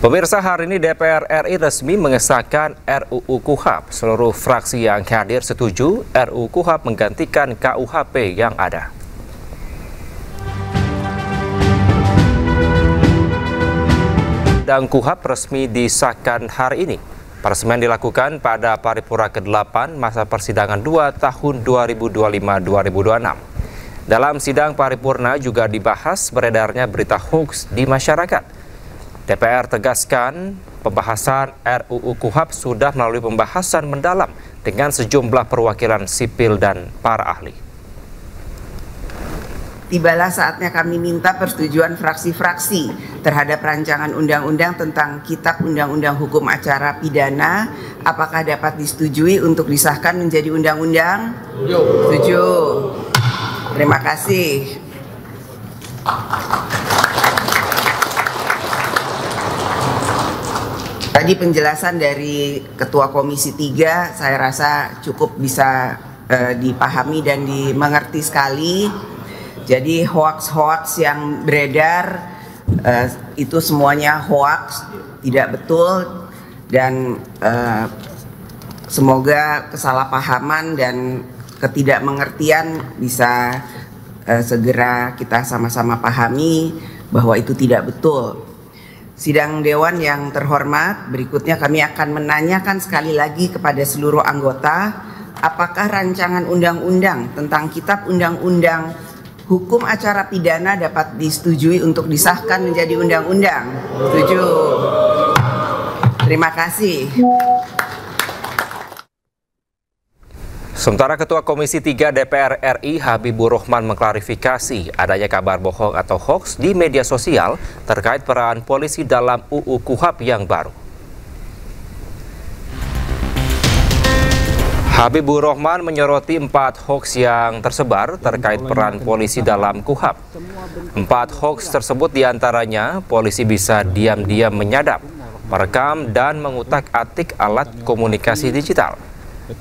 Pemirsa, hari ini DPR RI resmi mengesahkan RUU KUHP. Seluruh fraksi yang hadir setuju RUU KUHP menggantikan KUHP yang ada. Dan KUHP resmi disahkan hari ini. Peresmian dilakukan pada paripurna ke-8 masa persidangan 2 tahun 2025-2026. Dalam sidang paripurna juga dibahas beredarnya berita hoax di masyarakat. DPR tegaskan pembahasan RUU KUHP sudah melalui pembahasan mendalam dengan sejumlah perwakilan sipil dan para ahli. Tibalah saatnya kami minta persetujuan fraksi-fraksi terhadap rancangan undang-undang tentang Kitab Undang-Undang Hukum Acara Pidana. Apakah dapat disetujui untuk disahkan menjadi undang-undang? Setuju. Terima kasih. Tadi penjelasan dari Ketua Komisi 3 saya rasa cukup bisa dipahami dan dimengerti sekali. Jadi hoax-hoax yang beredar itu semuanya hoax, tidak betul, dan semoga kesalahpahaman dan ketidakmengertian bisa segera kita sama-sama pahami bahwa itu tidak betul. Sidang Dewan yang terhormat, berikutnya kami akan menanyakan sekali lagi kepada seluruh anggota, apakah rancangan undang-undang tentang Kitab Undang-Undang Hukum Acara Pidana dapat disetujui untuk disahkan menjadi undang-undang? Setuju. Terima kasih. Sementara Ketua Komisi 3 DPR RI Habibur Rahman mengklarifikasi adanya kabar bohong atau hoax di media sosial terkait peran polisi dalam UU KUHP yang baru. Habibur Rahman menyoroti 4 hoax yang tersebar terkait peran polisi dalam KUHP. 4 hoax tersebut diantaranya polisi bisa diam-diam menyadap, merekam dan mengutak-atik alat komunikasi digital.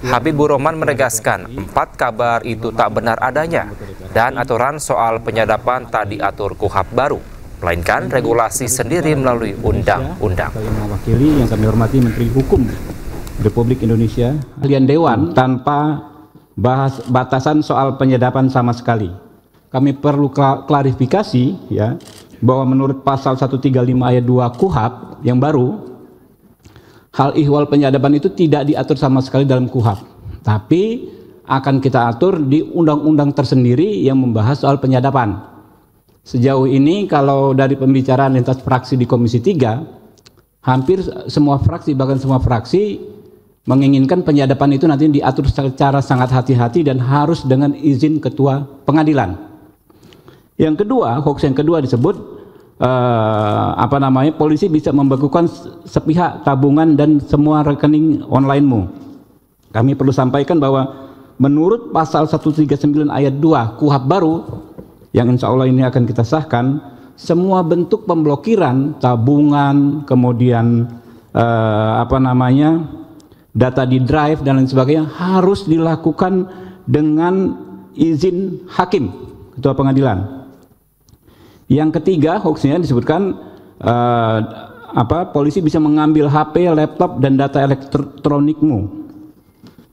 Habibur Rahman menegaskan 4 kabar itu tak benar adanya dan aturan soal penyadapan tak diatur KUHP baru, melainkan regulasi sendiri melalui undang-undang. Yang mewakili yang kami hormati Menteri Hukum Republik Indonesia, ahlian Dewan tanpa bahas batasan soal penyadapan sama sekali. Kami perlu klarifikasi ya bahwa menurut pasal 135 ayat 2 KUHP yang baru, hal ihwal penyadapan itu tidak diatur sama sekali dalam KUHP, tapi akan kita atur di undang-undang tersendiri yang membahas soal penyadapan. Sejauh ini kalau dari pembicaraan lintas fraksi di Komisi 3, hampir semua fraksi, bahkan semua fraksi menginginkan penyadapan itu nanti diatur secara sangat hati-hati dan harus dengan izin Ketua Pengadilan. Yang kedua, hoax yang kedua disebut polisi bisa membekukan sepihak tabungan dan semua rekening online-mu. Kami perlu sampaikan bahwa menurut pasal 139 ayat 2 KUHP baru yang insya Allah ini akan kita sahkan, semua bentuk pemblokiran tabungan, kemudian data di drive dan lain sebagainya harus dilakukan dengan izin hakim, Ketua Pengadilan. Yang ketiga, hoaxnya disebutkan polisi bisa mengambil HP, laptop, dan data elektronikmu.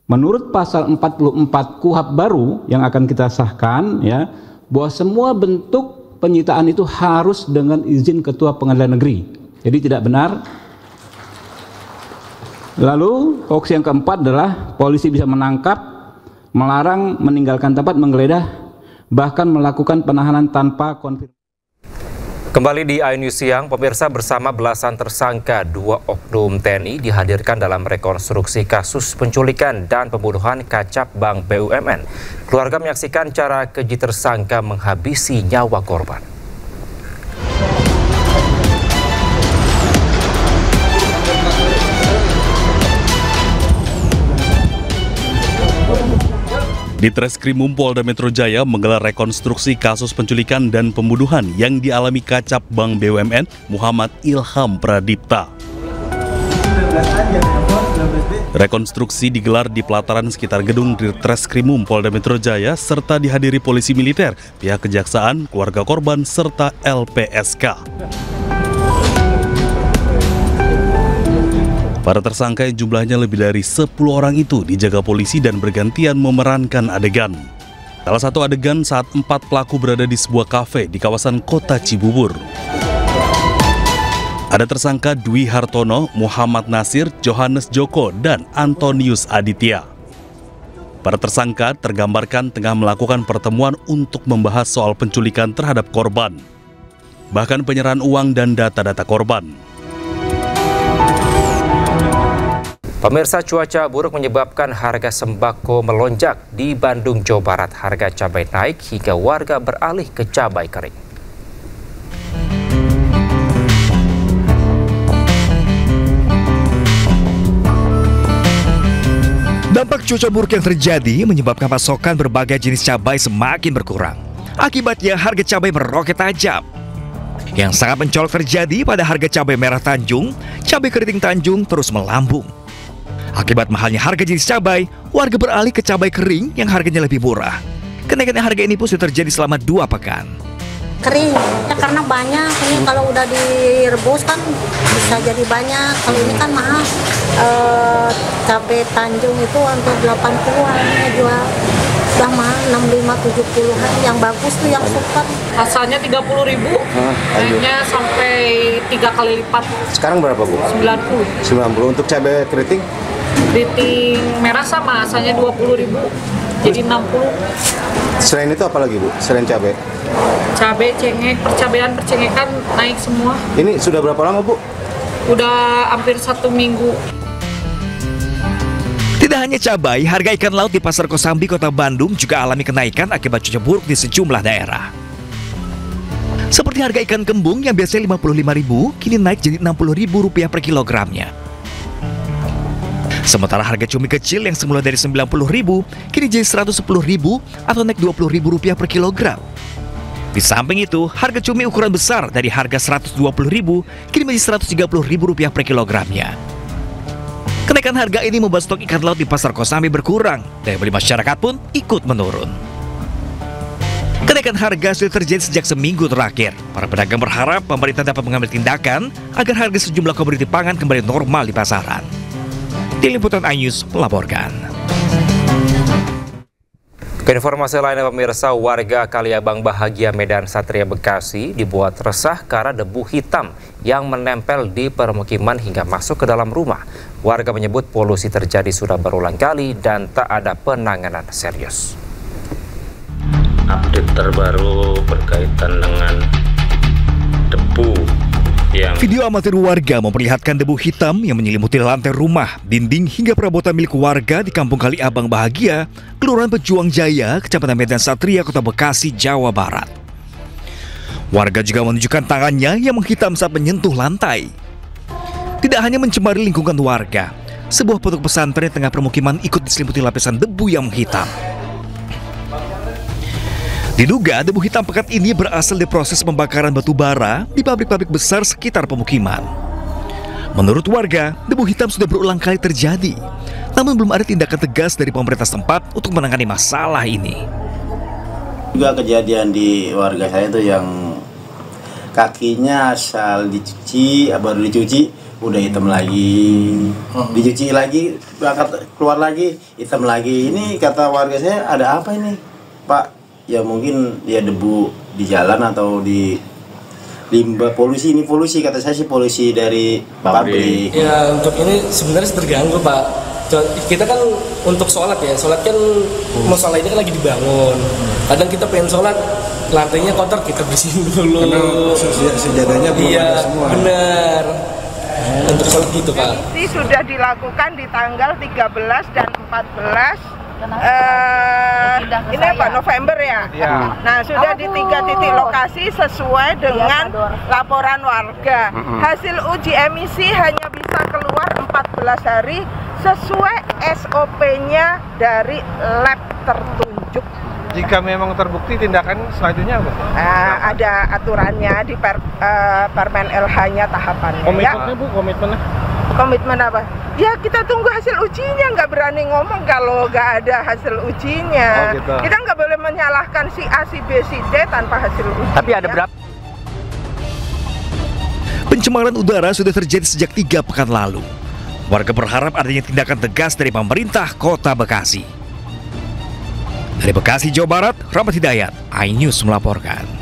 Menurut pasal 44 KUHP baru yang akan kita sahkan, ya, bahwa semua bentuk penyitaan itu harus dengan izin Ketua Pengadilan Negeri. Jadi tidak benar. Lalu hoax yang keempat adalah polisi bisa menangkap, melarang, meninggalkan tempat, menggeledah, bahkan melakukan penahanan tanpa konfirmasi. Kembali di iNews Siang, pemirsa, bersama belasan tersangka 2 oknum TNI dihadirkan dalam rekonstruksi kasus penculikan dan pembunuhan Kacap Bank BUMN. Keluarga menyaksikan cara keji tersangka menghabisi nyawa korban. Di Treskrimum Polda Metro Jaya menggelar rekonstruksi kasus penculikan dan pembunuhan yang dialami Kacap Bank BUMN Muhammad Ilham Pradipta. Rekonstruksi digelar di pelataran sekitar gedung di Treskrimum Polda Metro Jaya serta dihadiri polisi militer, pihak kejaksaan, keluarga korban, serta LPSK. Para tersangka yang jumlahnya lebih dari 10 orang itu dijaga polisi dan bergantian memerankan adegan. Salah satu adegan saat 4 pelaku berada di sebuah kafe di kawasan Kota Cibubur. Ada tersangka Dwi Hartono, Muhammad Nasir, Johannes Joko, dan Antonius Aditya. Para tersangka tergambarkan tengah melakukan pertemuan untuk membahas soal penculikan terhadap korban, bahkan penyerahan uang dan data-data korban. Pemirsa, cuaca buruk menyebabkan harga sembako melonjak. Di Bandung, Jawa Barat, harga cabai naik hingga warga beralih ke cabai kering. Dampak cuaca buruk yang terjadi menyebabkan pasokan berbagai jenis cabai semakin berkurang. Akibatnya harga cabai meroket tajam. Yang sangat mencolok terjadi pada harga cabai merah Tanjung, cabai keriting Tanjung terus melambung. Akibat mahalnya harga jenis cabai, warga beralih ke cabai kering yang harganya lebih murah. Kenaikan harga ini pun sudah terjadi selama 2 pekan. Kering, ya karena banyak. Ini kalau udah direbus kan bisa jadi banyak. Kalau ini kan mahal. Cabai Tanjung itu hampir 80-an jual. Udah mahal 65-70-an. Yang bagus tuh yang super. Asalnya 30.000, naiknya sampai 3 kali lipat. Sekarang berapa, Bu? 90. Untuk cabai keriting? Keriting merah sama, asalnya 20.000, jadi 60. Selain itu apa lagi, Bu? Selain cabai? Cabai, cengek, percengekan naik semua. Ini sudah berapa lama, Bu? Udah hampir 1 minggu. Tidak hanya cabai, harga ikan laut di Pasar Kosambi, Kota Bandung juga alami kenaikan akibat cuaca buruk di sejumlah daerah. Seperti harga ikan kembung yang biasanya Rp55.000, kini naik jadi Rp60.000 per kilogramnya. Sementara harga cumi kecil yang semula dari Rp90.000, kini jadi Rp110.000 atau naik Rp20.000 per kilogram. Di samping itu, harga cumi ukuran besar dari harga Rp120.000, kini menjadi Rp130.000 per kilogramnya. Kenaikan harga ini membuat stok ikan laut di Pasar Kosambi berkurang, daya beli masyarakat pun ikut menurun. Kenaikan harga sudah terjadi sejak seminggu terakhir. Para pedagang berharap pemerintah dapat mengambil tindakan agar harga sejumlah komoditi pangan kembali normal di pasaran. Tim Liputan iNews melaporkan. Ke informasi lainnya, pemirsa, warga Kaliabang Bahagia, Medan Satria, Bekasi dibuat resah karena debu hitam yang menempel di permukiman hingga masuk ke dalam rumah. Warga menyebut polusi terjadi sudah berulang kali dan tak ada penanganan serius. Update terbaru berkaitan dengan debu yang... Video amatir warga memperlihatkan debu hitam yang menyelimuti lantai rumah, dinding hingga perabotan milik warga di Kampung Kaliabang Bahagia, Kelurahan Pejuang Jaya, Kecamatan Medan Satria, Kota Bekasi, Jawa Barat. Warga juga menunjukkan tangannya yang menghitam saat menyentuh lantai. Tidak hanya mencemari lingkungan warga, sebuah pondok pesantren di tengah permukiman ikut diselimuti lapisan debu yang menghitam. Diduga debu hitam pekat ini berasal dari proses pembakaran batu bara di pabrik-pabrik besar sekitar pemukiman. Menurut warga, debu hitam sudah berulang kali terjadi, namun belum ada tindakan tegas dari pemerintah setempat untuk menangani masalah ini. Juga kejadian di warga saya itu yang kakinya asal dicuci, baru dicuci udah hitam lagi, dicuci lagi, keluar lagi, hitam lagi. Ini kata warga saya, ada apa ini, Pak? Ya mungkin ya debu di jalan atau di limbah polusi. Ini polusi, kata saya sih polusi dari pabrik. Ya untuk ini sebenarnya terganggu, Pak. Kita kan untuk sholat ya, sholat kan musola ini kan lagi dibangun. Kadang kita pengen sholat, lantainya kotor, kita bersihin dulu. Sejadahnya belum ada semua. Bener. Untuk sholat gitu, Pak. Ini sudah dilakukan di tanggal 13 dan 14 ini apa, November ya? Nah, sudah di 3 titik lokasi sesuai dengan laporan warga. Hasil uji emisi hanya bisa keluar 14 hari sesuai SOP-nya dari lab tertunjuk. Jika memang terbukti, tindakan selanjutnya apa? Ada aturannya di Permen LH-nya tahapannya. Komitmennya, ya. Bu, komitmennya? Komitmen apa? Ya kita tunggu hasil ujinya, nggak berani ngomong kalau nggak ada hasil ujinya. Oh, gitu. Kita nggak boleh menyalahkan si A, si B, si D tanpa hasil uji. Tapi ada berapa? Pencemaran udara sudah terjadi sejak 3 pekan lalu. Warga berharap adanya tindakan tegas dari pemerintah Kota Bekasi. Dari Bekasi, Jawa Barat, Rahmat Hidayat, iNews melaporkan.